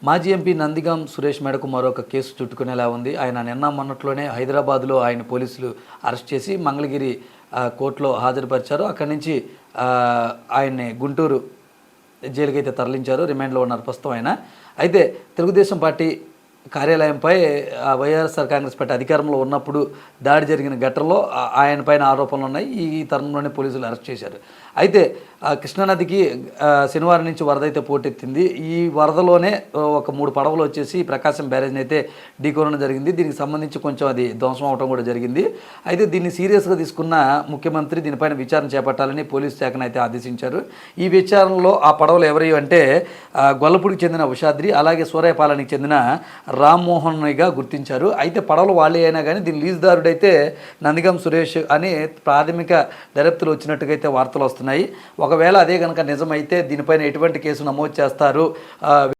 మాజీ ఎంపీ నందిగం సురేష్ మేడకు మరొక కేసు చుట్టుకునేలా ఉంది. ఆయన నిన్న మొన్నట్లోనే హైదరాబాద్లో ఆయన పోలీసులు అరెస్ట్ చేసి మంగళగిరి కోర్టులో హాజరుపరిచారు. అక్కడి నుంచి ఆయన్ని గుంటూరు జైలుకి అయితే తరలించారు. రిమాండ్లో ఉన్నారు ప్రస్తుతం ఆయన. అయితే తెలుగుదేశం పార్టీ కార్యాలయంపై వైఎస్ఆర్ కాంగ్రెస్ పార్టీ అధికారంలో ఉన్నప్పుడు దాడి జరిగిన ఘటనలో ఆయన పైన ఆరోపణలు ఉన్నాయి. ఈ తరుణంలోనే పోలీసులు అరెస్ట్ చేశారు. అయితే కృష్ణానదికి శనివారం నుంచి వరద అయితే పోటెత్తింది. ఈ వరదలోనే ఒక 3 పడవలు వచ్చేసి ప్రకాశం బ్యారేజ్ని అయితే ఢీకొనడం జరిగింది. దీనికి సంబంధించి కొంచెం అది ధ్వంసం అవడం కూడా జరిగింది. అయితే దీన్ని సీరియస్గా తీసుకున్న ముఖ్యమంత్రి దీనిపైన విచారణ చేపట్టాలని పోలీసు శాఖను అయితే ఆదేశించారు. ఈ విచారణలో ఆ పడవలు ఎవరి అంటే గొల్లపూడికి చెందిన ఉషాద్రి, అలాగే సూర్యపాలనికి చెందిన రామ్మోహన్గా గుర్తించారు. అయితే పడవలు వాళ్ళే అయినా కానీ దీని లీజుదారుడైతే నందిగం సురేష్ అని ప్రాథమిక దర్యాప్తులు వచ్చినట్టుగా అయితే వార్తలు వస్తున్నాయి. ఒకవేళ అదే కనుక నిజమైతే దీనిపైన ఎటువంటి కేసు నమోదు చేస్తారు,